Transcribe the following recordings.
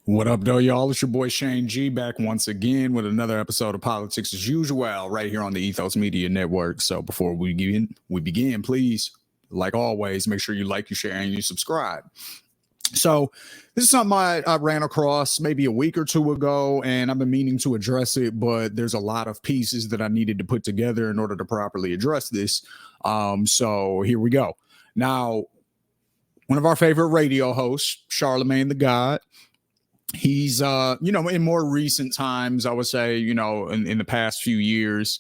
What up, though, y'all? It's your boy Shane G back once again with another episode of Politics as Usual right here on the Ethos Media Network. So before we begin, please, like always, make sure you like, you share, and you subscribe. So this is something I ran across maybe a week or two ago, and I've been meaning to address it, but there's a lot of pieces that I needed to put together in order to properly address this. So here we go. Now, one of our favorite radio hosts, Charlamagne the God, he's, in more recent times, I would say, in the past few years,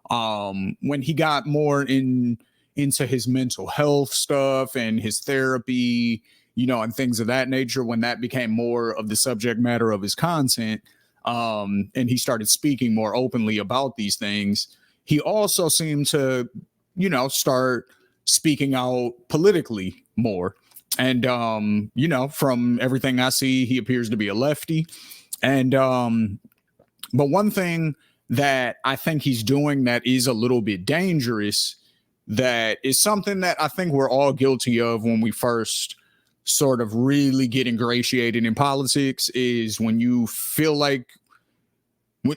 when he got more into his mental health stuff and his therapy, and things of that nature, when that became more of the subject matter of his content, and he started speaking more openly about these things, he also seemed to, start speaking out politically more. And, from everything I see, he appears to be a lefty. And but one thing that I think he's doing that is a little bit dangerous, that is something that I think we're all guilty of when we first sort of really get ingratiated in politics, is when you feel like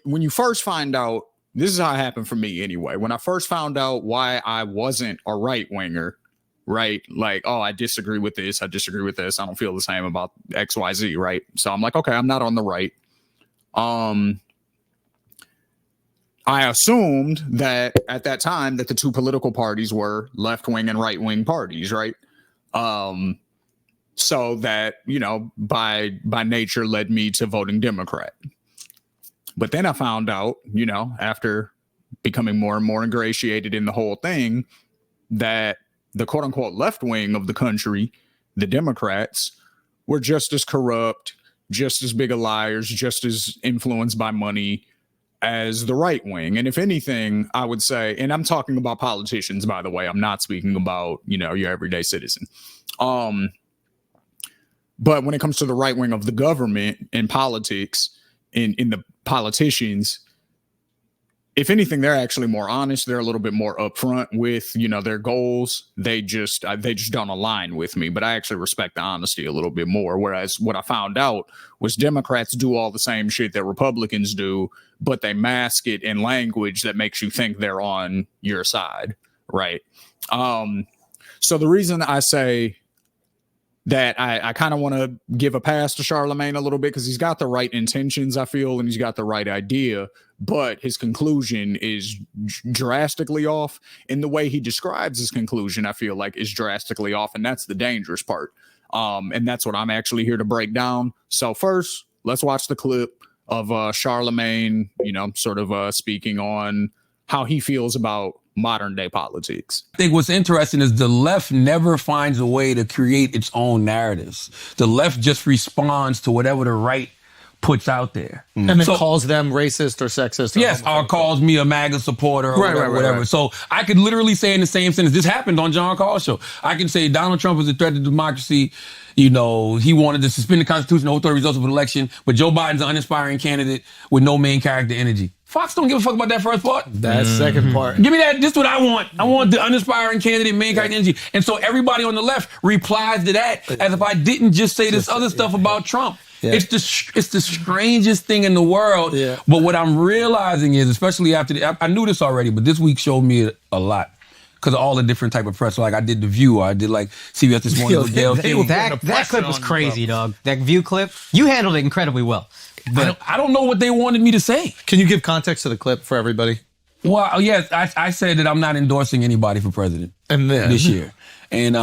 when you first find out, this is how it happened for me anyway. When I first found out why I wasn't a right winger, right? Like, oh, I disagree with this. I disagree with this. I don't feel the same about XYZ, right? So I'm like, okay, I'm not on the right. I assumed that at that time that the two political parties were left-wing and right-wing parties, right? So that, by nature led me to voting Democrat. But then I found out, after becoming more and more ingratiated in the whole thing, that the quote unquote left wing of the country, the Democrats, were just as corrupt, just as big of liars, just as influenced by money as the right wing. And if anything, I would say, and I'm talking about politicians, by the way, I'm not speaking about, your everyday citizen. But when it comes to the right wing of the government and politics, in the politicians, if anything, they're actually more honest. They're a little bit more upfront with, their goals. They just don't align with me, but I actually respect the honesty a little bit more. Whereas what I found out was Democrats do all the same shit that Republicans do, but they mask it in language that makes you think they're on your side. Right. So the reason I say that I kind of want to give a pass to Charlamagne a little bit, because he's got the right intentions, I feel, and he's got the right idea, but his conclusion is drastically off. And the way he describes his conclusion, I feel like, is drastically off, and that's the dangerous part. And that's what I'm actually here to break down. So first, let's watch the clip of Charlamagne, sort of speaking on how he feels about modern day politics. I think what's interesting is the left never finds a way to create its own narratives. The left just responds to whatever the right puts out there. And then calls them racist or sexist. Yes, or calls me a MAGA supporter or whatever. So I could literally say in the same sentence, this happened on John Carl's show. I can say Donald Trump is a threat to democracy. He wanted to suspend the Constitution, overthrow the results of an election, but Joe Biden's an uninspiring candidate with no main character energy. Fox don't give a fuck about that first part. That second part. Give me that. This is what I want. I want the uninspiring candidate, main character energy. And so everybody on the left replies to that as if I didn't just say this other stuff about Trump. Yeah. It's the strangest thing in the world. Yeah. But what I'm realizing is, especially after I knew this already, but this week showed me a lot because of all the different type of press. So like I did The View, or I did like CBS This Morning with Gail King. That clip was crazy, dog. That View clip, you handled it incredibly well. But I don't know what they wanted me to say. Can you give context to the clip for everybody? Well, yes, I said that I'm not endorsing anybody for president this year. And,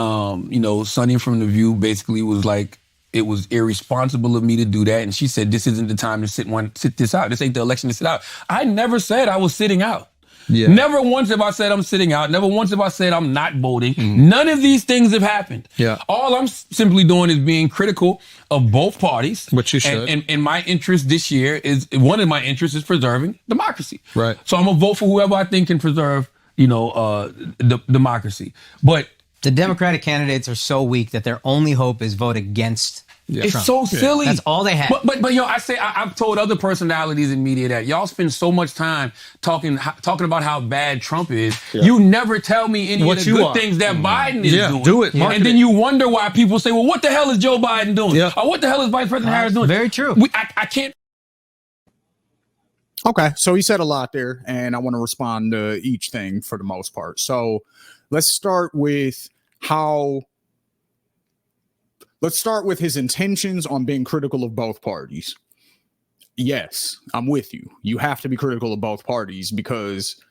Sonny from The View basically was like, it was irresponsible of me to do that. And she said, this isn't the time to sit this out. This ain't the election to sit out. I never said I was sitting out. Yeah. Never once have I said I'm sitting out. Never once have I said I'm not voting. Mm-hmm. None of these things have happened. Yeah. All I'm simply doing is being critical of both parties. Which you should. And my interest this year one of my interests is preserving democracy. Right. So I'm going to vote for whoever I think can preserve, the democracy. But the Democratic candidates are so weak that their only hope is vote against It's Trump. So silly. That's all they have. But yo, I've told other personalities in media that y'all spend so much time talking about how bad Trump is. Yeah. You never tell me any of the good things that Biden is doing. Do it. And then you wonder why people say, well, what the hell is Joe Biden doing? Yeah. Or what the hell is Vice President Harris doing? Very true. I can't. Okay, so he said a lot there, and I want to respond to each thing for the most part. So let's start with his intentions on being critical of both parties. Yes, I'm with you. You have to be critical of both parties because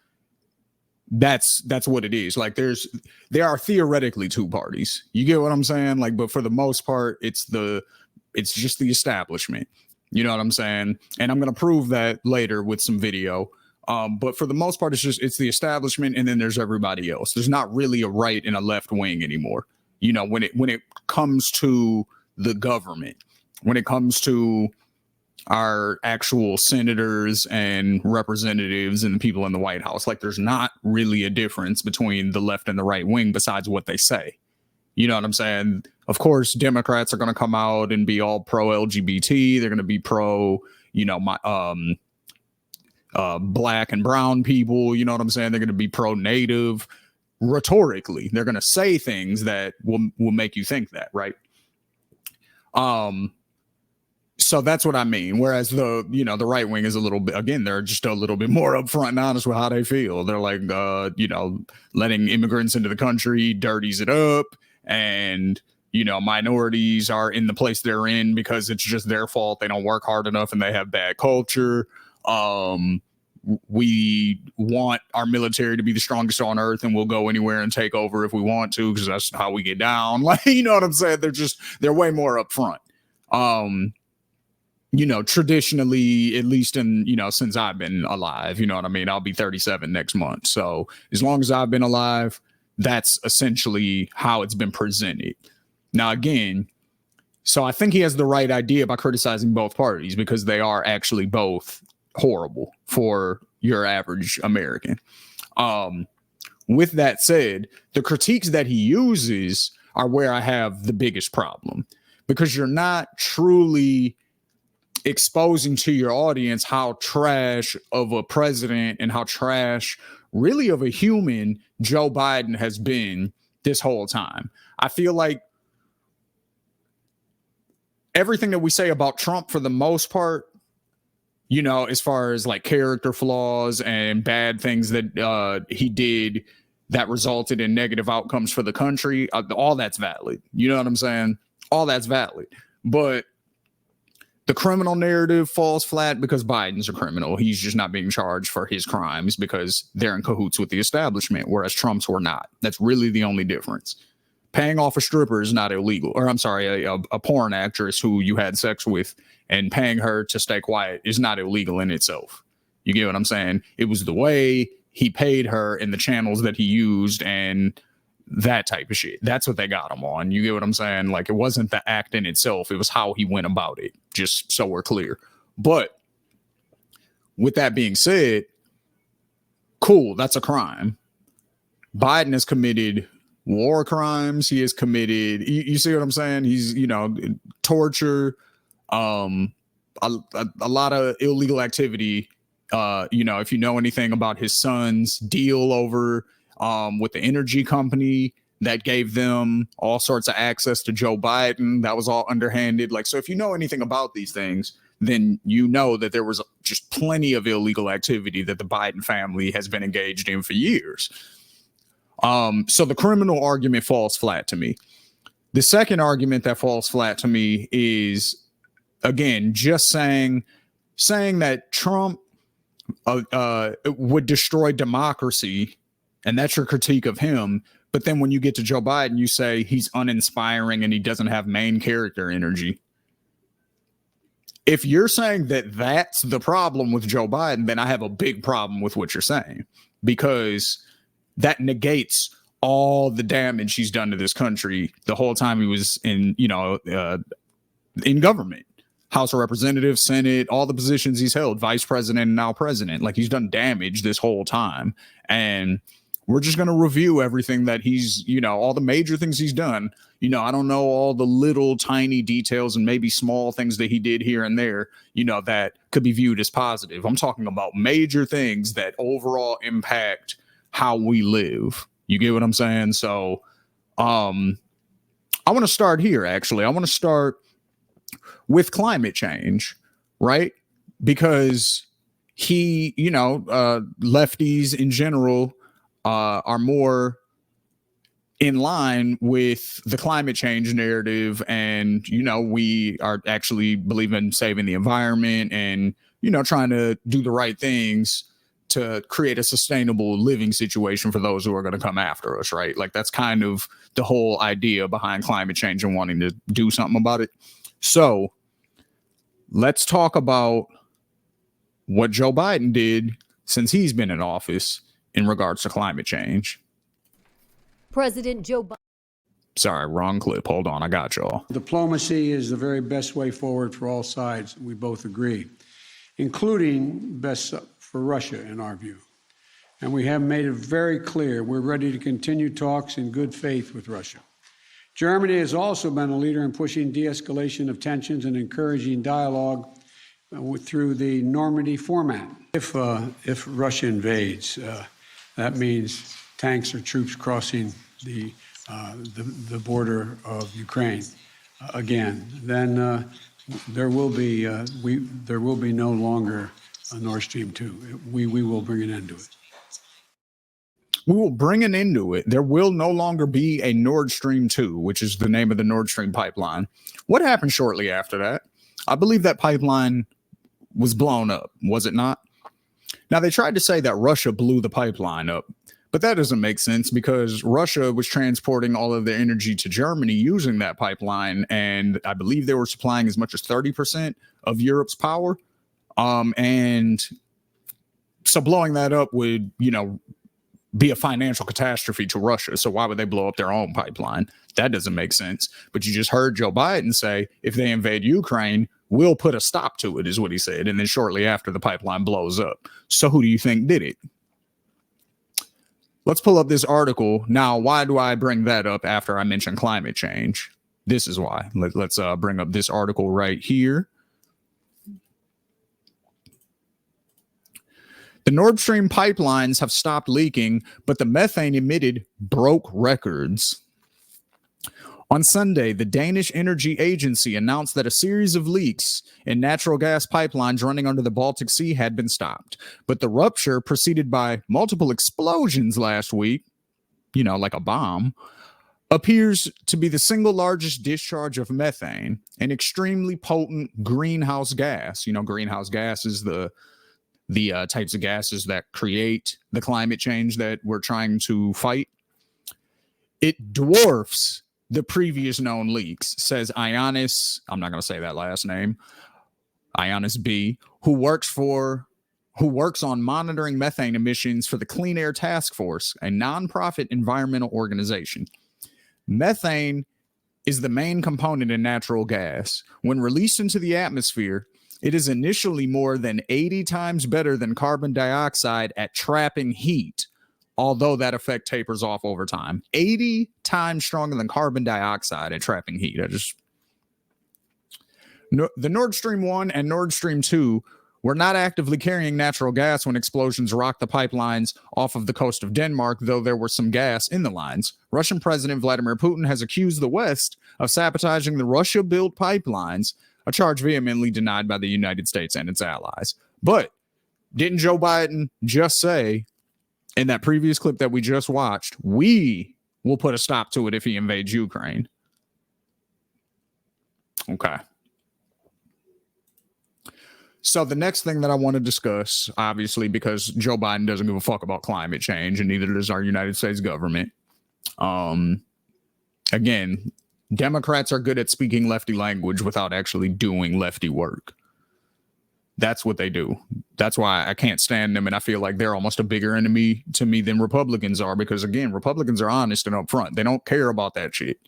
that's what it is. Like there are theoretically two parties. You get what I'm saying? Like, but for the most part, it's just the establishment. You know what I'm saying? And I'm going to prove that later with some video. But for the most part, it's the establishment, and then there's everybody else. There's not really a right and a left wing anymore. You know, when it comes to the government, when it comes to our actual senators and representatives and the people in the White House, like there's not really a difference between the left and the right wing besides what they say. You know what I'm saying? Of course, Democrats are going to come out and be all pro LGBT. They're going to be pro, black and brown people. You know what I'm saying? They're going to be pro native. Rhetorically, they're going to say things that will make you think that, right? So that's what I mean. Whereas the right wing is a little bit, again, they're just a little bit more upfront and honest with how they feel. They're like, letting immigrants into the country dirties it up, and minorities are in the place they're in because it's just their fault. They don't work hard enough and they have bad culture. We want our military to be the strongest on earth, and we'll go anywhere and take over if we want to, because that's how we get down. Like, you know what I'm saying? They're way more upfront. Traditionally, at least since I've been alive, you know what I mean? I'll be 37 next month. So as long as I've been alive, that's essentially how it's been presented. Now, again, so I think he has the right idea by criticizing both parties because they are actually both horrible for your average American. With that said, the critiques that he uses are where I have the biggest problem, because you're not truly exposing to your audience how trash of a president and how trash really of a human Joe Biden has been this whole time. I feel like everything that we say about Trump, for the most part, as far as like character flaws and bad things that he did that resulted in negative outcomes for the country, all that's valid. You know what I'm saying? All that's valid. But the criminal narrative falls flat because Biden's a criminal. He's just not being charged for his crimes because they're in cahoots with the establishment, whereas Trump's were not. That's really the only difference. Paying off a stripper is not illegal. Or I'm sorry, a porn actress who you had sex with and paying her to stay quiet is not illegal in itself. You get what I'm saying? It was the way he paid her and the channels that he used and that type of shit. That's what they got him on. You get what I'm saying? Like, it wasn't the act in itself. It was how he went about it, just so we're clear. But with that being said, cool, that's a crime. Biden has committed war crimes. He has committed, you see what I'm saying? He's, torture, a lot of illegal activity. If you know anything about his son's deal over with the energy company that gave them all sorts of access to Joe Biden, that was all underhanded. Like, so if you know anything about these things, then you know that there was just plenty of illegal activity that the Biden family has been engaged in for years. So the criminal argument falls flat to me. The second argument that falls flat to me is, again, just saying that Trump would destroy democracy, and that's your critique of him. But then when you get to Joe Biden, you say he's uninspiring and he doesn't have main character energy. If you're saying that that's the problem with Joe Biden, then I have a big problem with what you're saying, because that negates all the damage he's done to this country the whole time he was in government. House of Representatives, Senate, all the positions he's held, vice president and now president. Like, he's done damage this whole time. And we're just going to review everything that he's, all the major things he's done. I don't know all the little tiny details and maybe small things that he did here and there, that could be viewed as positive. I'm talking about major things that overall impact how we live. You get what I'm saying? So, I want to start here, actually. I want to start with climate change, right? Because lefties in general are more in line with the climate change narrative. And, we are actually believe in saving the environment and, trying to do the right things to create a sustainable living situation for those who are going to come after us, right? Like that's kind of the whole idea behind climate change and wanting to do something about it. So let's talk about what Joe Biden did since he's been in office in regards to climate change. President Joe Biden. Sorry, wrong clip. Hold on, I got y'all. Diplomacy is the very best way forward for all sides. We both agree, including best for Russia, in our view. And we have made it very clear we're ready to continue talks in good faith with Russia. Germany has also been a leader in pushing de-escalation of tensions and encouraging dialogue through the Normandy format. If Russia invades, that means tanks or troops crossing the border of Ukraine again. Then there will be no longer a Nord Stream 2. We will bring an end to it. We will bring an end to it. There will no longer be a Nord Stream 2, which is the name of the Nord Stream pipeline. What happened shortly after that? I believe that pipeline was blown up, was it not? Now, they tried to say that Russia blew the pipeline up, but that doesn't make sense because Russia was transporting all of their energy to Germany using that pipeline, and I believe they were supplying as much as 30% of Europe's power. And so blowing that up would, be a financial catastrophe to Russia. So why would they blow up their own pipeline? That doesn't make sense. But you just heard Joe Biden say, if they invade Ukraine, we'll put a stop to it, is what he said. And then shortly after, the pipeline blows up. So who do you think did it? Let's pull up this article. Now, why do I bring that up after I mention climate change? This is why. Let's bring up this article right here. The Nord Stream pipelines have stopped leaking, but the methane emitted broke records. On Sunday, the Danish Energy Agency announced that a series of leaks in natural gas pipelines running under the Baltic Sea had been stopped. But the rupture, preceded by multiple explosions last week, like a bomb, appears to be the single largest discharge of methane, an extremely potent greenhouse gas. Greenhouse gas is the types of gases that create the climate change that we're trying to fight. It dwarfs the previous known leaks, says Ioannis, I'm not going to say that last name, Ioannis B, who works on monitoring methane emissions for the Clean Air Task Force, a nonprofit environmental organization. Methane is the main component in natural gas. When released into the atmosphere, it is initially more than 80 times better than carbon dioxide at trapping heat, although that effect tapers off over time. 80 times stronger than carbon dioxide at trapping heat. The Nord Stream 1 and Nord Stream 2 were not actively carrying natural gas when explosions rocked the pipelines off of the coast of Denmark, though there was some gas in the lines. Russian President Vladimir Putin has accused the West of sabotaging the Russia-built pipelines, a charge vehemently denied by the United States and its allies. But didn't Joe Biden just say in that previous clip that we just watched, we will put a stop to it if he invades Ukraine? Okay. So the next thing that I want to discuss, obviously, because Joe Biden doesn't give a fuck about climate change, and neither does our United States government. Again, Democrats are good at speaking lefty language without actually doing lefty work. That's what they do. That's why I can't stand them, and I feel like they're almost a bigger enemy to me than Republicans are, because, again, Republicans are honest and upfront. They don't care about that shit.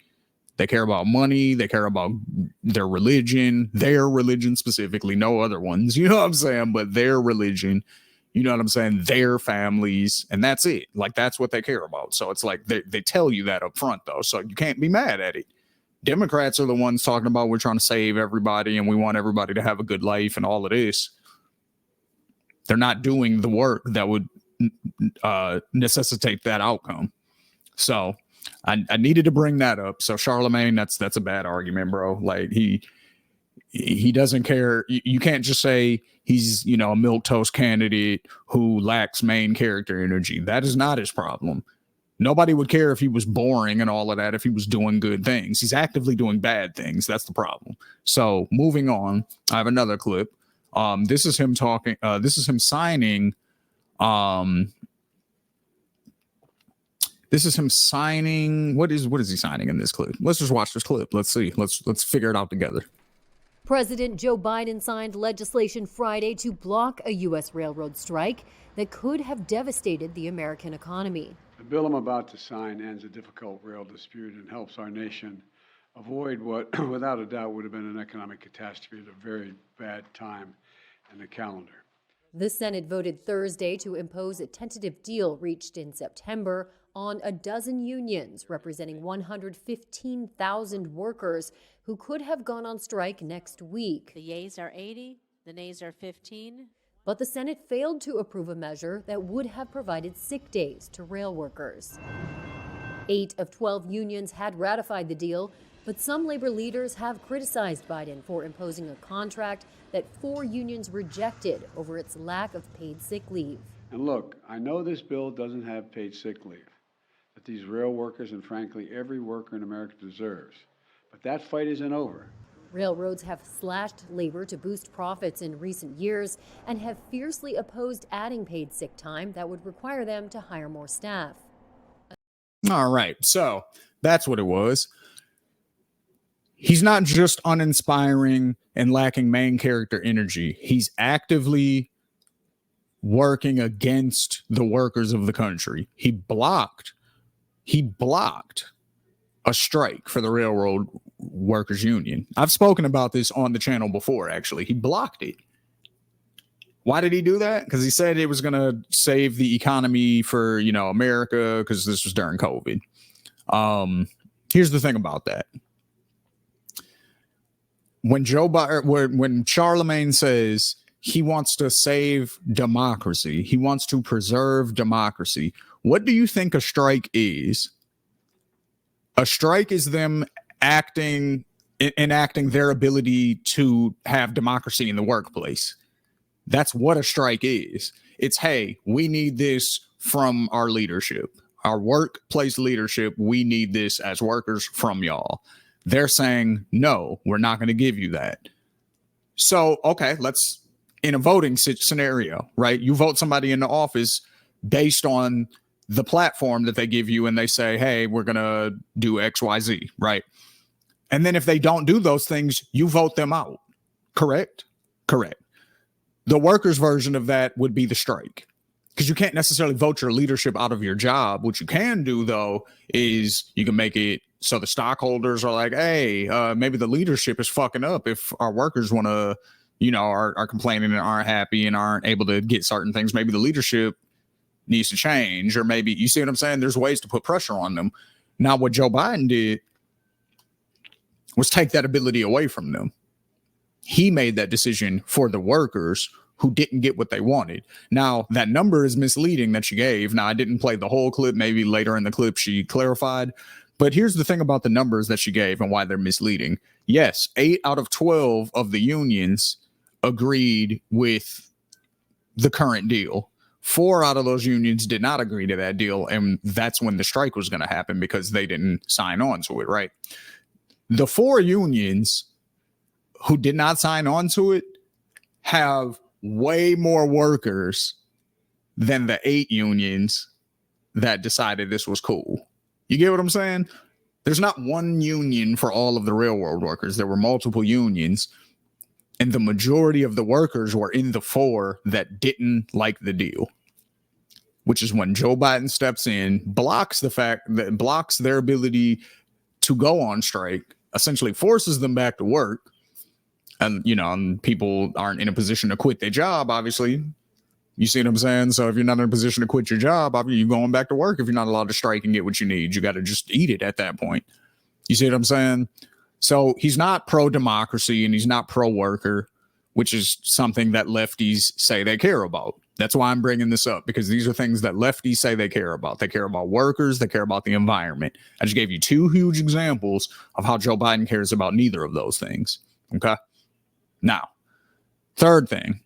They care about money. They care about their religion specifically, no other ones. You know what I'm saying? But their religion, you know what I'm saying, their families, and that's it. Like, that's what they care about. So it's like they tell you that up front, though, so you can't be mad at it. Democrats are the ones talking about we're trying to save everybody and we want everybody to have a good life and all of this. They're not doing the work that would necessitate that outcome. So I needed to bring that up. So Charlamagne, that's a bad argument, bro. Like, he doesn't care. You can't just say he's, a milquetoast candidate who lacks main character energy. That is not his problem. Nobody would care if he was boring and all of that, if he was doing good things. He's actively doing bad things. That's the problem. So moving on, I have another clip. This is him talking. This is him signing. This is him signing. What is he signing in this clip? Let's just watch this clip. Let's see. Let's figure it out together. President Joe Biden signed legislation Friday to block a U.S. railroad strike that could have devastated the American economy. The bill I'm about to sign ends a difficult rail dispute and helps our nation avoid what, without a doubt, would have been an economic catastrophe at a very bad time in the calendar. The Senate voted Thursday to impose a tentative deal reached in September on a dozen unions representing 115,000 workers who could have gone on strike next week. The yeas are 80, the nays are 15. But the Senate failed to approve a measure that would have provided sick days to rail workers. 8 of 12 unions had ratified the deal, but some labor leaders have criticized Biden for imposing a contract that 4 unions rejected over its lack of paid sick leave. And look, I know this bill doesn't have paid sick leave that these rail workers and frankly every worker in America deserves, but that fight isn't over. Railroads have slashed labor to boost profits in recent years and have fiercely opposed adding paid sick time that would require them to hire more staff. All right, so that's what it was. He's not just uninspiring and lacking main character energy. He's actively working against the workers of the country. He blocked a strike for the Railroad Workers Union. I've spoken about this on the channel before, actually. He blocked it. Why did he do that? Because he said it was going to save the economy for, America, because this was during COVID. Here's the thing about that. When Charlamagne says he wants to save democracy, he wants to preserve democracy, what do you think a strike is? A strike is them enacting their ability to have democracy in the workplace. That's what a strike is. It's, hey, we need this from our leadership, our workplace leadership. We need this as workers from y'all. They're saying, no, we're not going to give you that. So, okay, let's, in a voting scenario, right? You vote somebody into office based on the platform that they give you, and they say, hey, we're going to do X, Y, Z, right? And then if they don't do those things, you vote them out. Correct? Correct. The workers' version of that would be the strike, because you can't necessarily vote your leadership out of your job. What you can do, though, is you can make it so the stockholders are like, hey, maybe the leadership is fucking up if our workers want to, are complaining and aren't happy and aren't able to get certain things. Maybe the leadership needs to change, or maybe, you see what I'm saying? There's ways to put pressure on them. Now, what Joe Biden did was take that ability away from them. He made that decision for the workers who didn't get what they wanted. Now, that number is misleading that she gave. Now, I didn't play the whole clip. Maybe later in the clip she clarified. But here's the thing about the numbers that she gave and why they're misleading. Yes, 8 out of 12 of the unions agreed with the current deal. 4 out of those unions did not agree to that deal, and that's when the strike was going to happen because they didn't sign on to it, right? The 4 unions who did not sign on to it have way more workers than the 8 unions that decided this was cool. You get what I'm saying? There's not one union for all of the railroad workers. There were multiple unions, and the majority of the workers were in the 4 that didn't like the deal, which is when Joe Biden steps in, blocks their ability to go on strike, essentially forces them back to work. And, and people aren't in a position to quit their job, obviously, You see what I'm saying? So if you're not in a position to quit your job, you're going back to work. If you're not allowed to strike and get what you need, you got to just eat it at that point. You see what I'm saying? So he's not pro-democracy and he's not pro-worker, which is something that lefties say they care about. That's why I'm bringing this up, because these are things that lefties say they care about. They care about workers. They care about the environment. I just gave you two huge examples of how Joe Biden cares about neither of those things. Okay. Now, third thing,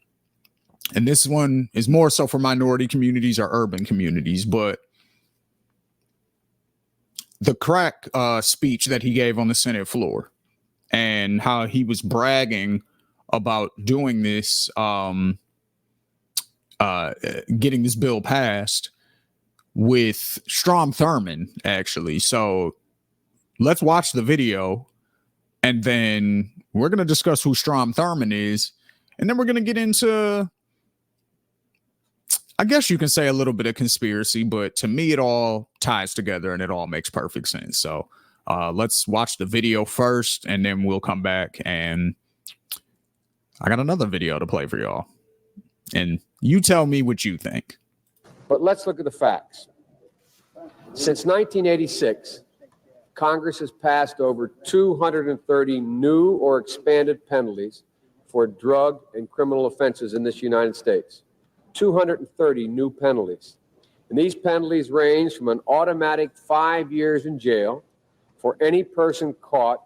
and this one is more so for minority communities or urban communities, but the crack speech that he gave on the Senate floor and how he was bragging about doing this, getting this bill passed with Strom Thurmond, actually. So let's watch the video, and then we're going to discuss who Strom Thurmond is, and then we're going to get into, I guess you can say, a little bit of conspiracy, but to me, it all ties together and it all makes perfect sense. So let's watch the video first, and then we'll come back, and I got another video to play for y'all. And you tell me what you think. But let's look at the facts. Since 1986, Congress has passed over 230 new or expanded penalties for drug and criminal offenses in this United States. 230 new penalties. And these penalties range from an automatic 5 years in jail for any person caught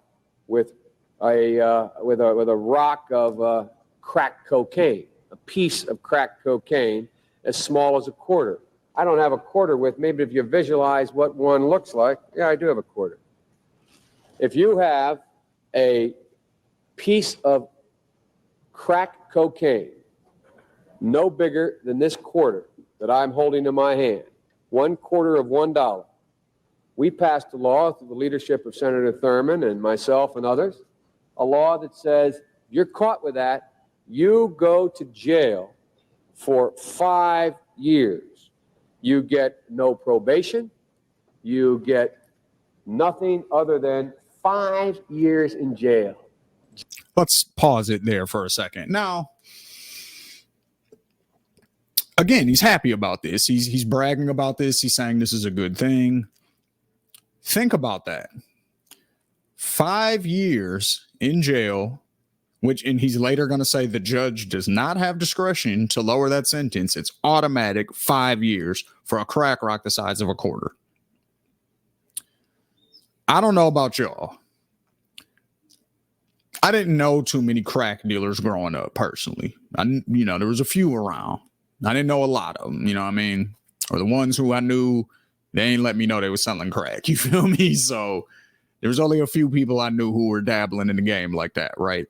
with a rock of crack cocaine, a piece of crack cocaine as small as a quarter. I don't have a quarter with me, but if you visualize what one looks like, yeah, I do have a quarter. If you have a piece of crack cocaine no bigger than this quarter that I'm holding in my hand, 1/4 of $1, we passed a law through the leadership of Senator Thurmond and myself and others, a law that says if you're caught with that, you go to jail for 5 years. You get no probation. You get nothing other than 5 years in jail. Let's pause it there for a second. Now, again, he's happy about this. He's bragging about this. He's saying this is a good thing. Think about that. 5 years in jail, and he's later going to say the judge does not have discretion to lower that sentence. It's automatic 5 years for a crack rock the size of a quarter. I don't know about y'all. I didn't know too many crack dealers growing up personally. There was a few around. I didn't know a lot of them, you know what I mean? Or the ones who I knew, they ain't let me know they was selling crack. You feel me? So there was only a few people I knew who were dabbling in the game like that, right?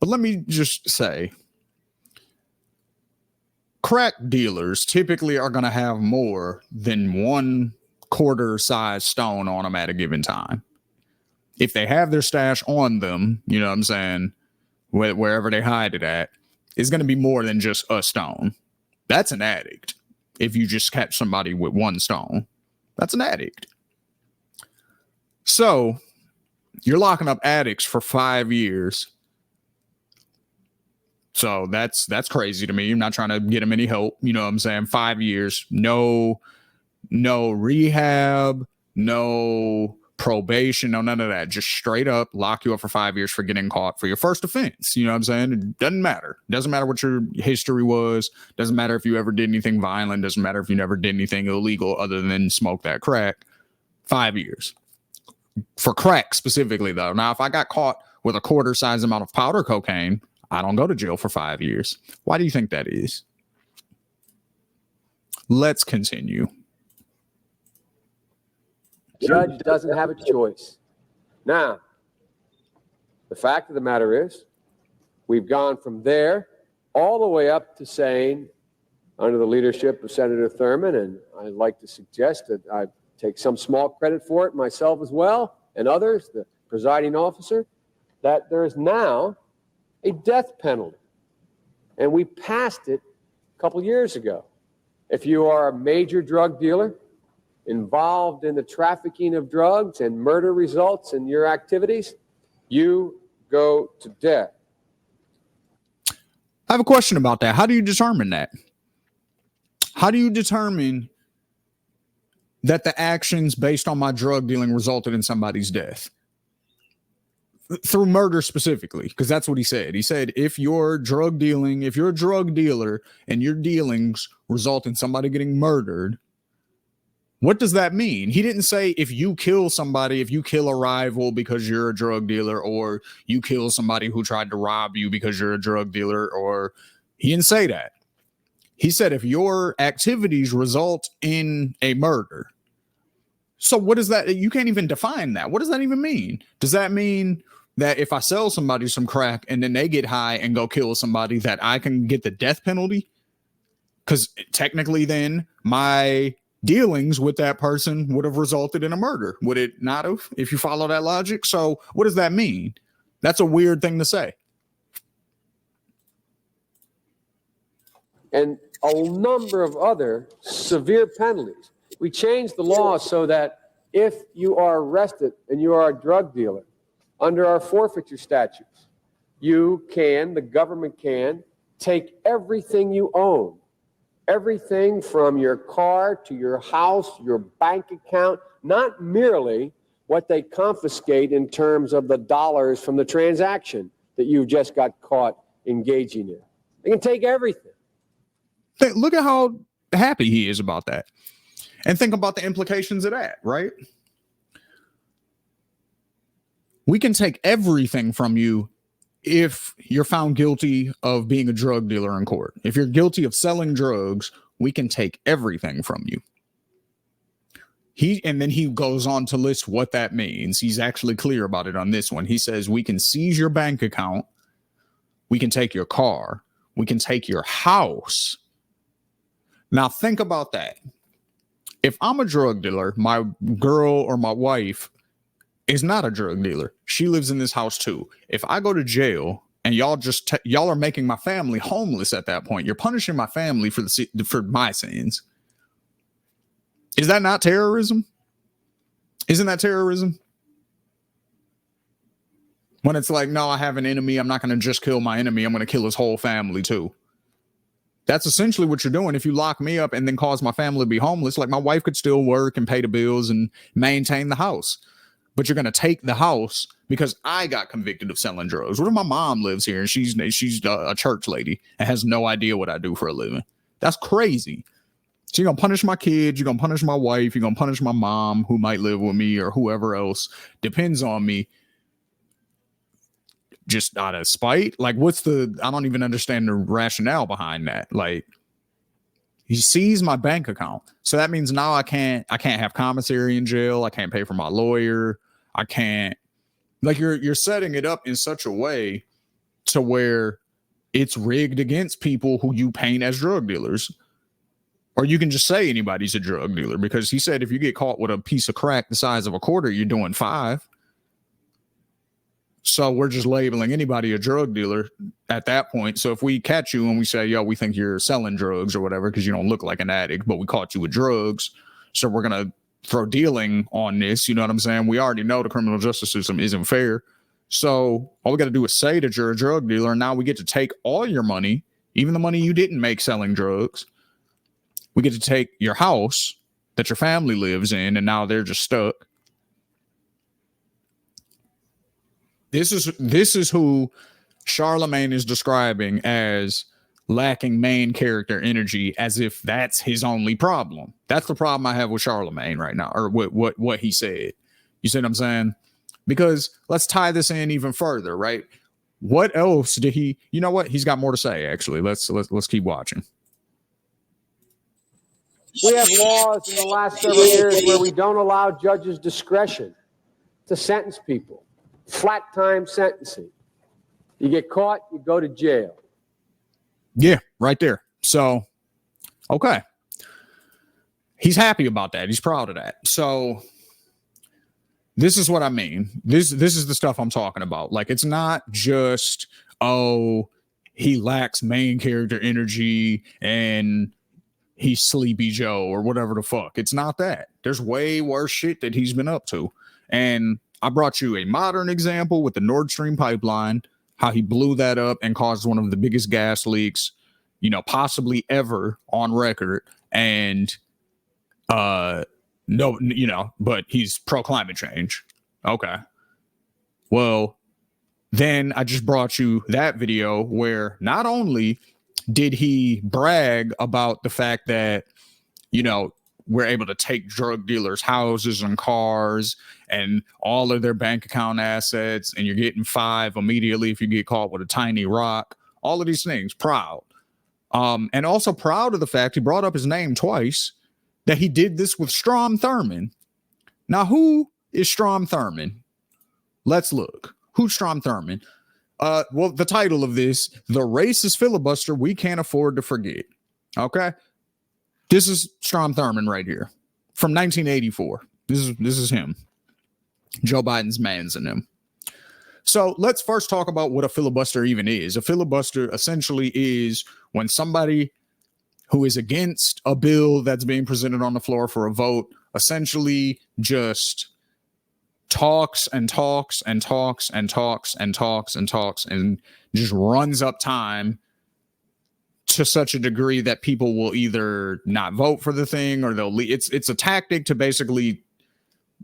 But let me just say, crack dealers typically are going to have more than 1/4 size stone on them at a given time. If they have their stash on them, you know what I'm saying, wherever they hide it at, it's going to be more than just a stone. That's an addict. If you just catch somebody with 1 stone, that's an addict. So you're locking up addicts for 5 years. So that's crazy to me. I'm not trying to get them any help. You know what I'm saying? 5 years, no rehab, no probation, no none of that. Just straight up lock you up for 5 years for getting caught for your first offense. You know what I'm saying? It doesn't matter. Doesn't matter what your history was. Doesn't matter if you ever did anything violent. Doesn't matter if you never did anything illegal other than smoke that crack. 5 years. For crack specifically, though. Now, if I got caught with a quarter size amount of powder cocaine, I don't go to jail for 5 years. Why do you think that is? Let's continue. Judge doesn't have a choice. Now, the fact of the matter is, we've gone from there all the way up to saying, under the leadership of Senator Thurmond, and I'd like to suggest that I take some small credit for it myself as well, and others, the presiding officer, that there is now a death penalty. And we passed it a couple years ago. If you are a major drug dealer involved in the trafficking of drugs and murder results in your activities, you go to death. I have a question about that. How do you determine that? How do you determine that the actions based on my drug dealing resulted in somebody's death? Through murder specifically, because that's what he said. He said, if you're a drug dealer and your dealings result in somebody getting murdered, what does that mean? He didn't say if you kill somebody, if you kill a rival because you're a drug dealer, or you kill somebody who tried to rob you because you're a drug dealer, or he didn't say that. He said if your activities result in a murder. So what is that? You can't even define that. What does that even mean? Does that mean that if I sell somebody some crack and then they get high and go kill somebody, that I can get the death penalty? Because technically then my dealings with that person would have resulted in a murder. Would it not have, if you follow that logic? So what does that mean? That's a weird thing to say. And a number of other severe penalties. We changed the law so that if you are arrested and you are a drug dealer, under our forfeiture statutes, the government can take everything you own, everything from your car to your house, your bank account, not merely what they confiscate in terms of the dollars from the transaction that you just got caught engaging in. They can take everything. Look at how happy he is about that. And think about the implications of that, right? We can take everything from you if you're found guilty of being a drug dealer in court. If you're guilty of selling drugs, we can take everything from you. And then he goes on to list what that means. He's actually clear about it on this one. He says we can seize your bank account, we can take your car, we can take your house. Now think about that. If I'm a drug dealer, my girl or my wife is not a drug dealer. She lives in this house too. If I go to jail and y'all are making my family homeless at that point, you're punishing my family for my sins. Is that not terrorism? Isn't that terrorism? When it's like, no, I have an enemy. I'm not going to just kill my enemy. I'm going to kill his whole family too. That's essentially what you're doing. If you lock me up and then cause my family to be homeless, like my wife could still work and pay the bills and maintain the house. But you're going to take the house because I got convicted of selling drugs. What if my mom lives here and she's a church lady and has no idea what I do for a living? That's crazy. So you're going to punish my kids. You're going to punish my wife. You're going to punish my mom who might live with me or whoever else depends on me. Just out of spite. Like I don't even understand the rationale behind that. Like he seized my bank account. So that means now I can't have commissary in jail. I can't pay for my lawyer. I can't, like you're setting it up in such a way to where it's rigged against people who you paint as drug dealers. Or you can just say anybody's a drug dealer, because he said if you get caught with a piece of crack the size of a quarter, you're doing 5. So we're just labeling anybody a drug dealer at that point. So if we catch you and we say, yo, we think you're selling drugs or whatever, because you don't look like an addict, but we caught you with drugs, so we're going to throw dealing on this. You know what I'm saying? We already know the criminal justice system isn't fair. So all we got to do is say that you're a drug dealer. And now we get to take all your money, even the money you didn't make selling drugs. We get to take your house that your family lives in, and now they're just stuck. This is who Charlamagne is describing as lacking main character energy, as if that's his only problem. That's the problem I have with Charlamagne right now, or what he said. You see what I'm saying? Because let's tie this in even further, right? What else did he? You know what? He's got more to say. Actually, let's keep watching. We have laws in the last several years where we don't allow judges discretion to sentence people. Flat time sentencing. You get caught, you go to jail. Yeah, right there. So, okay. He's happy about that. He's proud of that. So this is what I mean. This is the stuff I'm talking about. Like, it's not just, oh, he lacks main character energy and he's Sleepy Joe or whatever the fuck. It's not that. There's way worse shit that he's been up to. And I brought you a modern example with the Nord Stream pipeline, how he blew that up and caused one of the biggest gas leaks possibly ever on record. And no, but he's pro climate change. Okay. Well, then I just brought you that video where not only did he brag about the fact that, we're able to take drug dealers' houses and cars and all of their bank account assets, and you're getting 5 immediately if you get caught with a tiny rock. All of these things, proud. And also proud of the fact he brought up his name twice, that he did this with Strom Thurmond. Now, who is Strom Thurmond? Let's look. Who's Strom Thurmond? Well, the title of this, The Racist Filibuster We Can't Afford to Forget. Okay? This is Strom Thurmond right here from 1984. This is him. Joe Biden's man's in him. So let's first talk about what a filibuster even is. A filibuster essentially is when somebody who is against a bill that's being presented on the floor for a vote essentially just talks and talks and talks and talks and talks and talks and just runs up time to such a degree that people will either not vote for the thing or they'll leave. It's a tactic to basically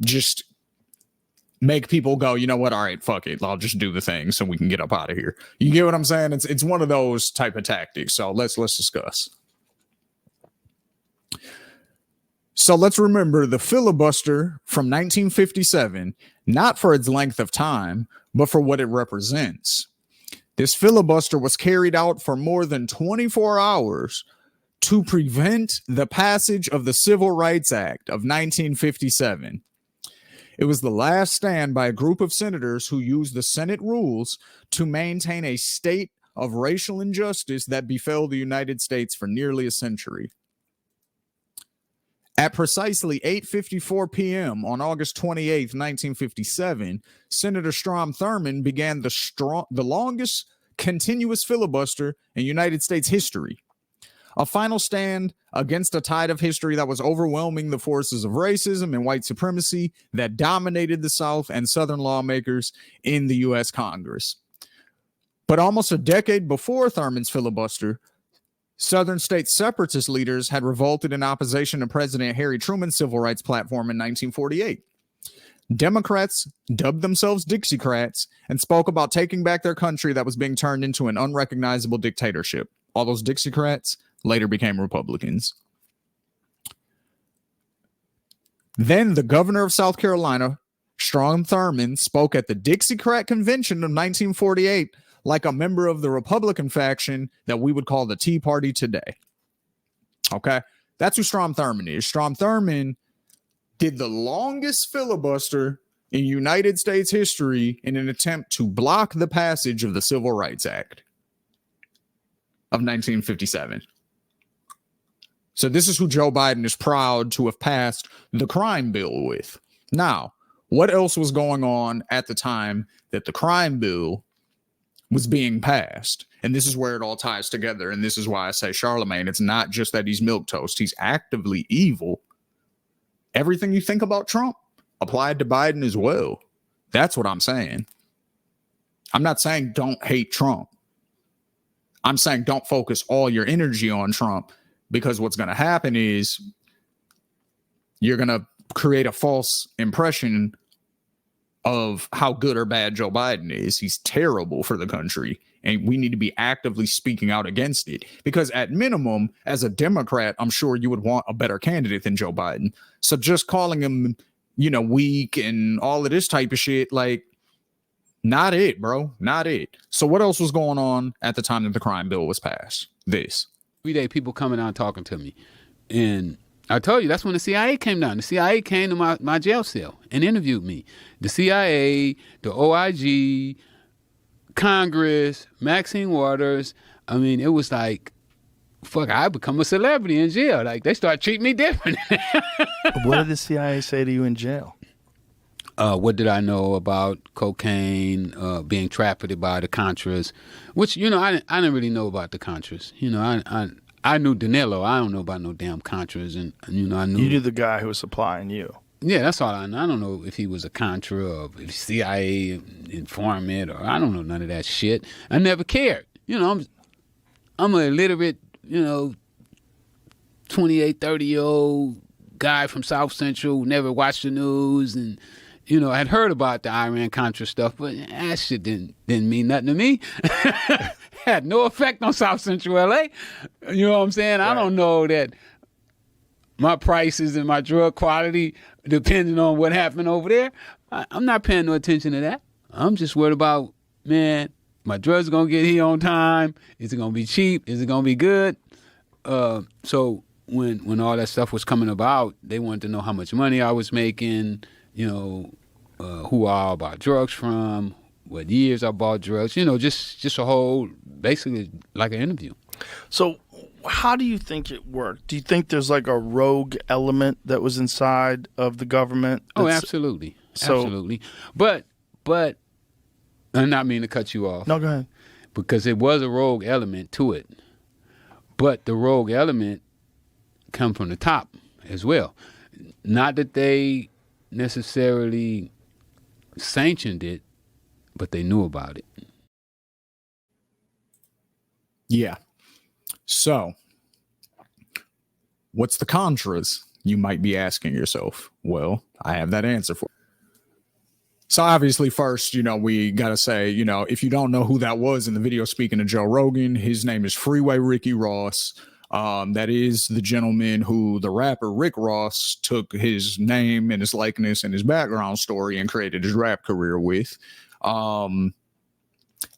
just make people go, you know what? All right, fuck it. I'll just do the thing so we can get up out of here. You get what I'm saying? It's one of those type of tactics. So let's discuss. So let's remember the filibuster from 1957, not for its length of time, but for what it represents. This filibuster was carried out for more than 24 hours to prevent the passage of the Civil Rights Act of 1957. It was the last stand by a group of senators who used the Senate rules to maintain a state of racial injustice that befell the United States for nearly a century. At precisely 8:54 p.m. on August 28, 1957, Senator Strom Thurmond began the longest continuous filibuster in United States history. A final stand against a tide of history that was overwhelming the forces of racism and white supremacy that dominated the South and Southern lawmakers in the U.S. Congress. But almost a decade before Thurmond's filibuster, Southern state separatist leaders had revolted in opposition to President Harry Truman's civil rights platform in 1948. Democrats dubbed themselves Dixiecrats and spoke about taking back their country that was being turned into an unrecognizable dictatorship. All those Dixiecrats later became Republicans. Then the governor of South Carolina, Strom Thurmond, spoke at the Dixiecrat Convention of 1948 like a member of the Republican faction that we would call the Tea Party today. Okay? That's who Strom Thurmond is. Strom Thurmond did the longest filibuster in United States history in an attempt to block the passage of the Civil Rights Act of 1957. So this is who Joe Biden is proud to have passed the crime bill with. Now, what else was going on at the time that the crime bill was being passed? And this is where it all ties together. And this is why I say Charlamagne, it's not just that he's milquetoast. He's actively evil. Everything you think about Trump applied to Biden as well. That's what I'm saying. I'm not saying don't hate Trump. I'm saying don't focus all your energy on Trump, because what's going to happen is you're going to create a false impression of how good or bad Joe Biden is. He's terrible for the country, and we need to be actively speaking out against it, because at minimum, as a Democrat, I'm sure you would want a better candidate than Joe Biden. So just calling him, weak and all of this type of shit, like, not it, bro. Not it. So what else was going on at the time that the crime bill was passed? This. Every day people coming out talking to me. And I told you, that's when the CIA came down. The CIA came to my jail cell and interviewed me. The CIA, the OIG, Congress, Maxine Waters. I mean, it was like, fuck, I become a celebrity in jail. Like, they start treating me different. What did the CIA say to you in jail? What did I know about cocaine, being trafficked by the Contras, which, I didn't really know about the Contras. I knew Danilo. I don't know about no damn Contras. And I knew. You knew the guy who was supplying you. Yeah, that's all I know. I don't know if he was a Contra or if CIA informant, or I don't know none of that shit. I never cared. I'm an illiterate you 28, 30-year-old guy from South Central, never watched the news, and had heard about the Iran-Contra stuff, but that shit didn't mean nothing to me. Had no effect on South Central LA. You know what I'm saying? Right. I don't know that my prices and my drug quality depending on what happened over there. I'm not paying no attention to that. I'm just worried about, man, my drugs are going to get here on time. Is it going to be cheap? Is it going to be good? So when all that stuff was coming about, they wanted to know how much money I was making, who I bought drugs from, what years I bought drugs, just a whole, basically like an interview. So how do you think it worked? Do you think there's like a rogue element that was inside of the government? Oh, absolutely. Absolutely. But, I not mean to cut you off. No, go ahead. Because it was a rogue element to it. But the rogue element come from the top as well. Not that they necessarily sanctioned it, but they knew about it. Yeah. So, what's the Contras? You might be asking yourself. Well, I have that answer for you. So obviously, first, we got to say, if you don't know who that was in the video, speaking to Joe Rogan, his name is Freeway Ricky Ross. That is the gentleman who the rapper Rick Ross took his name and his likeness and his background story and created his rap career with. And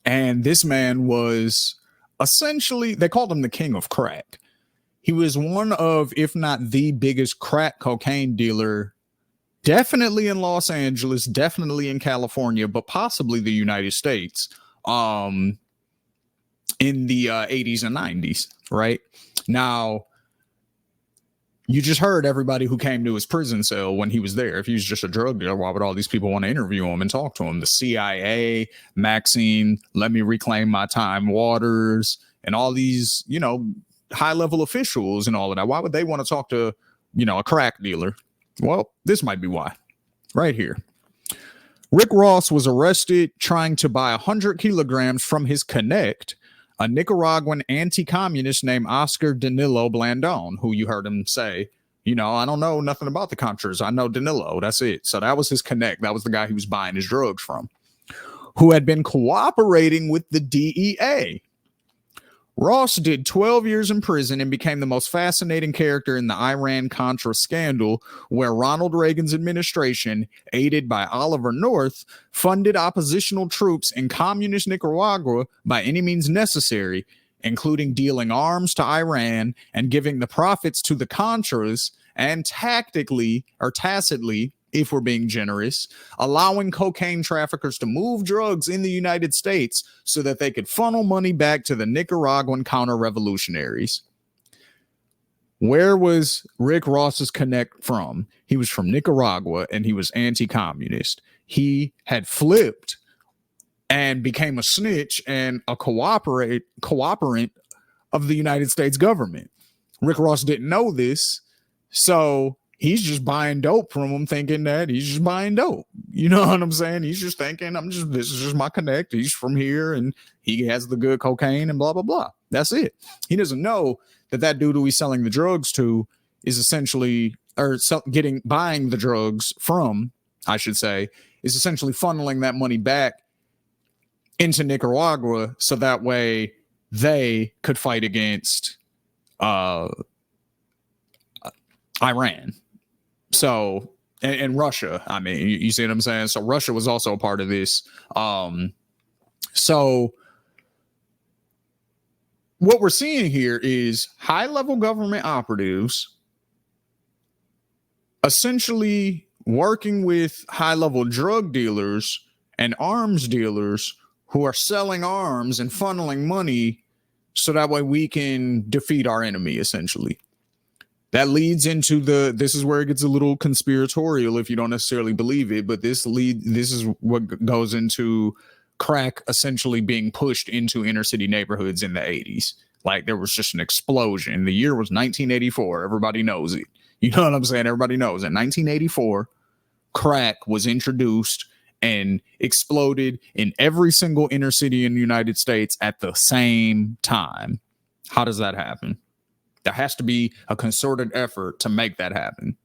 this man was essentially, they called him the king of crack. He was one of, if not the biggest crack cocaine dealer, definitely in Los Angeles, definitely in California, but possibly the United States in the 80s and 90s, right? Now, you just heard everybody who came to his prison cell when he was there. If he was just a drug dealer, why would all these people want to interview him and talk to him? The CIA, Maxine, Let Me Reclaim My Time, Waters, and all these, high-level officials and all of that. Why would they want to talk to, a crack dealer? Well, this might be why. Right here. Rick Ross was arrested trying to buy 100 kilograms from his connect, a Nicaraguan anti-communist named Oscar Danilo Blandon, who you heard him say, I don't know nothing about the Contras. I know Danilo. That's it. So that was his connect. That was the guy he was buying his drugs from, who had been cooperating with the DEA. Ross did 12 years in prison and became the most fascinating character in the Iran-Contra scandal, where Ronald Reagan's administration, aided by Oliver North, funded oppositional troops in communist Nicaragua by any means necessary, including dealing arms to Iran and giving the profits to the Contras, and tacitly, if we're being generous, allowing cocaine traffickers to move drugs in the United States so that they could funnel money back to the Nicaraguan counter-revolutionaries. Where was Rick Ross's connect from? He was from Nicaragua, and he was anti-communist. He had flipped and became a snitch and a cooperant of the United States government. Rick Ross didn't know this, so he's just buying dope from him, thinking that he's just buying dope. You know what I'm saying? He's just thinking, this is just my connect. He's from here and he has the good cocaine and blah, blah, blah. That's it. He doesn't know that dude who he's selling the drugs to is essentially, buying the drugs from, I should say, is essentially funneling that money back into Nicaragua so that way they could fight against Iran. So, and Russia, I mean, you see what I'm saying? So Russia was also a part of this. So what we're seeing here is high-level government operatives essentially working with high-level drug dealers and arms dealers who are selling arms and funneling money so that way we can defeat our enemy, essentially. That leads into this is where it gets a little conspiratorial if you don't necessarily believe it, but this is what goes into crack essentially being pushed into inner city neighborhoods in the 80s. Like there was just an explosion. The year was 1984. Everybody knows it. You know what I'm saying? Everybody knows. In 1984, crack was introduced and exploded in every single inner city in the United States at the same time. How does that happen? There has to be a concerted effort to make that happen.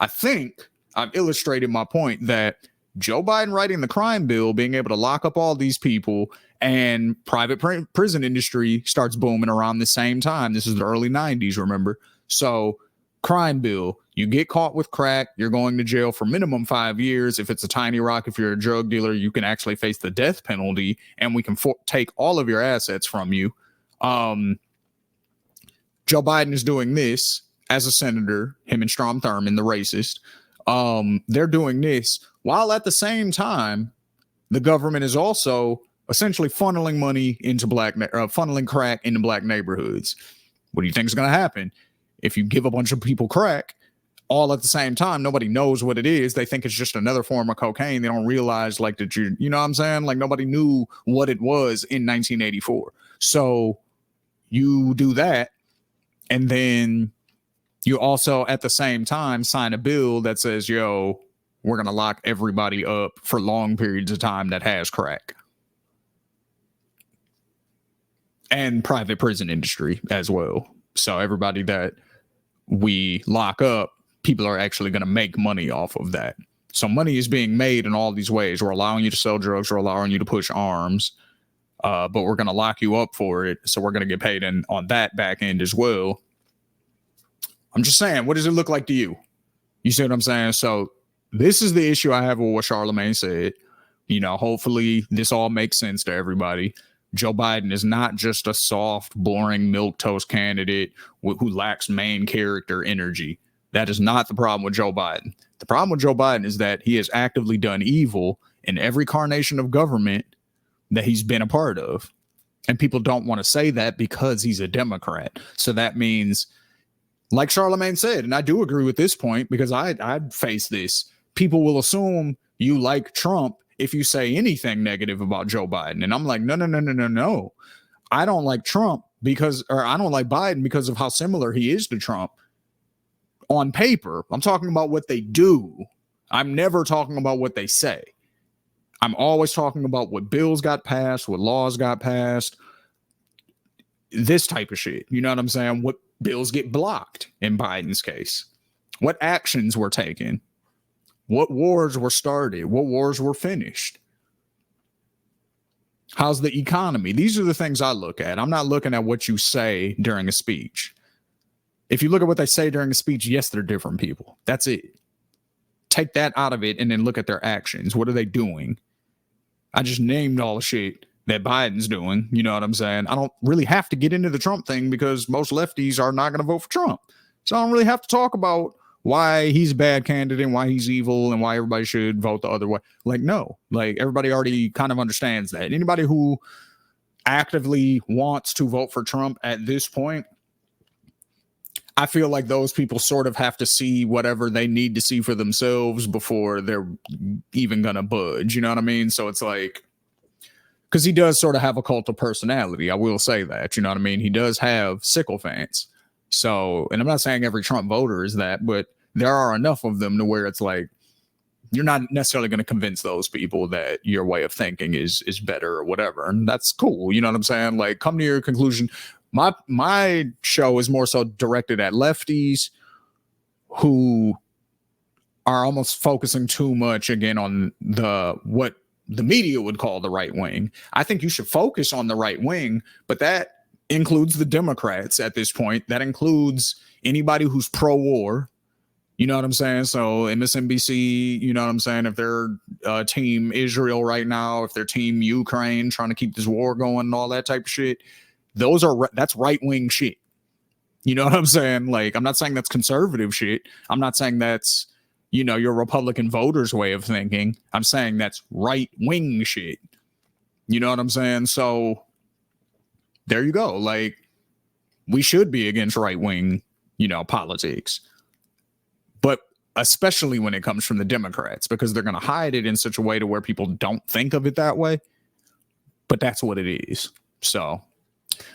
I think I've illustrated my point that Joe Biden writing the crime bill, being able to lock up all these people, and private prison industry starts booming around the same time. This is the early 90s, remember? So crime bill, you get caught with crack, you're going to jail for minimum 5 years. If it's a tiny rock, if you're a drug dealer, you can actually face the death penalty, and we can take all of your assets from you. Joe Biden is doing this as a senator, him and Strom Thurmond, the racist. They're doing this while at the same time, the government is also essentially funneling money into funneling crack into black neighborhoods. What do you think is going to happen? If you give a bunch of people crack all at the same time, nobody knows what it is. They think it's just another form of cocaine. They don't realize like that you know what I'm saying? Like nobody knew what it was in 1984. So you do that, and then you also at the same time sign a bill that says, yo, we're going to lock everybody up for long periods of time that has crack. And private prison industry as well. So everybody that we lock up, people are actually going to make money off of that. So money is being made in all these ways. We're allowing you to sell drugs. We're allowing you to push arms. But we're going to lock you up for it. So we're going to get paid on that back end as well. I'm just saying, what does it look like to you? You see what I'm saying? So this is the issue I have with what Charlamagne said. You know, hopefully this all makes sense to everybody. Joe Biden is not just a soft, boring milquetoast candidate who lacks main character energy. That is not the problem with Joe Biden. The problem with Joe Biden is that he has actively done evil in every carnation of government that he's been a part of. And people don't want to say that because he's a Democrat. So that means, like Charlamagne said, and I do agree with this point because I face this, people will assume you like Trump if you say anything negative about Joe Biden. And I'm like, no. I don't like Trump I don't like Biden because of how similar he is to Trump on paper. I'm talking about what they do. I'm never talking about what they say. I'm always talking about what bills got passed, what laws got passed, this type of shit. You know what I'm saying? What bills get blocked in Biden's case, what actions were taken, what wars were started, what wars were finished. How's the economy? These are the things I look at. I'm not looking at what you say during a speech. If you look at what they say during a speech, yes, they're different people. That's it. Take that out of it and then look at their actions. What are they doing? I just named all the shit that Biden's doing. You know what I'm saying? I don't really have to get into the Trump thing because most lefties are not going to vote for Trump. So I don't really have to talk about why he's a bad candidate and why he's evil and why everybody should vote the other way. Like, no, like everybody already kind of understands that. Anybody who actively wants to vote for Trump at this point, I feel like those people sort of have to see whatever they need to see for themselves before they're even going to budge. You know what I mean? So it's like, because he does sort of have a cult of personality. I will say that, you know what I mean? He does have sycophants. So, and I'm not saying every Trump voter is that, but there are enough of them to where it's like, you're not necessarily going to convince those people that your way of thinking is better or whatever. And that's cool. You know what I'm saying? Like, come to your conclusion. My show is more so directed at lefties who are almost focusing too much again on what the media would call the right wing. I think you should focus on the right wing, but that includes the Democrats at this point. That includes anybody who's pro-war. You know what I'm saying? So MSNBC, you know what I'm saying? If they're team Israel right now, if they're team Ukraine, trying to keep this war going and all that type of shit, that's right-wing shit. You know what I'm saying? Like, I'm not saying that's conservative shit. I'm not saying that's, you know, your Republican voters' way of thinking. I'm saying that's right-wing shit. You know what I'm saying? So there you go. Like, we should be against right-wing, you know, politics. But especially when it comes from the Democrats, because they're going to hide it in such a way to where people don't think of it that way. But that's what it is. So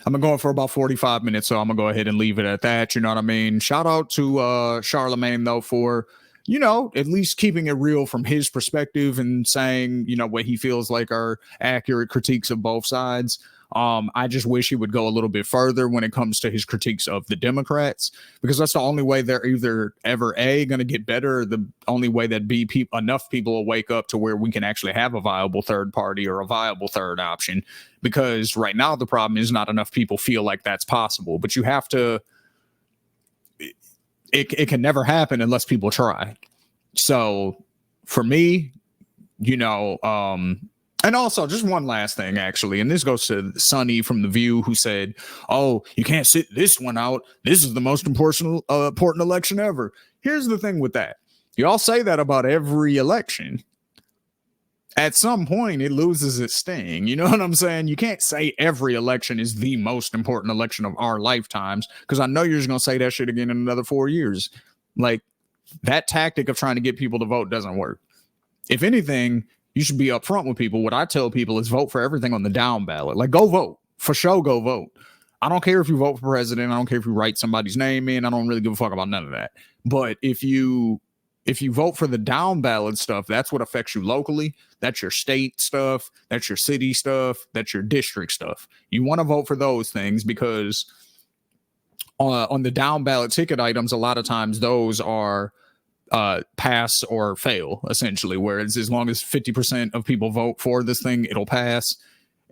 I'm going for about 45 minutes, so I'm going to go ahead and leave it at that. You know what I mean? Shout out to Charlamagne, though, for, you know, at least keeping it real from his perspective and saying, you know, what he feels like are accurate critiques of both sides. I just wish he would go a little bit further when it comes to his critiques of the Democrats, because that's the only way they're either ever going to get better, or the only way that enough people will wake up to where we can actually have a viable third party or a viable third option. Because right now the problem is not enough people feel like that's possible, but you have to. It can never happen unless people try. So for me, and also just one last thing, actually, and this goes to Sonny from The View, who said, "Oh, you can't sit this one out. This is the most important election ever." Here's the thing with that. Y'all say that about every election. At some point, it loses its sting. You know what I'm saying? You can't say every election is the most important election of our lifetimes, because I know you're just going to say that shit again in another 4 years. Like, that tactic of trying to get people to vote doesn't work. If anything, you should be upfront with people. What I tell people is vote for everything on the down ballot. Like, go vote. For sure, go vote. I don't care if you vote for president. I don't care if you write somebody's name in. I don't really give a fuck about none of that. But if you vote for the down ballot stuff, that's what affects you locally. That's your state stuff. That's your city stuff. That's your district stuff. You want to vote for those things, because on the down ballot ticket items, a lot of times those are pass or fail, essentially, where it's as long as 50% of people vote for this thing, it'll pass.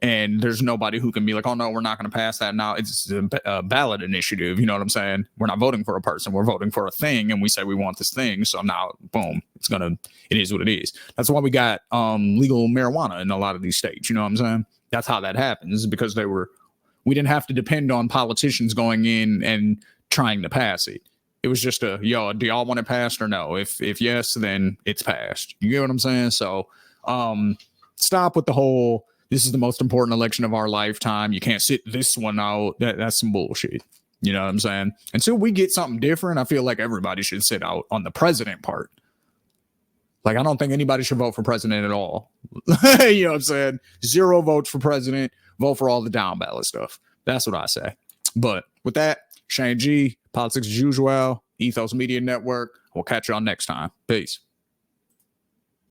And there's nobody who can be like, "Oh no, we're not going to pass that now." It's a ballot initiative. You know what I'm saying? We're not voting for a person. We're voting for a thing, and we say we want this thing. So now, boom, it is what it is. That's why we got legal marijuana in a lot of these states. You know what I'm saying? That's how that happens, because we didn't have to depend on politicians going in and trying to pass it. It was just do y'all want it passed or no? If yes, then it's passed. You get what I'm saying? So stop with the whole, "This is the most important election of our lifetime. You can't sit this one out." That's some bullshit. You know what I'm saying? Until we get something different, I feel like everybody should sit out on the president part. Like, I don't think anybody should vote for president at all. You know what I'm saying? 0 votes for president. Vote for all the down ballot stuff. That's what I say. But with that, Shane G, Politics as Usual, Ethos Media Network. We'll catch y'all next time. Peace.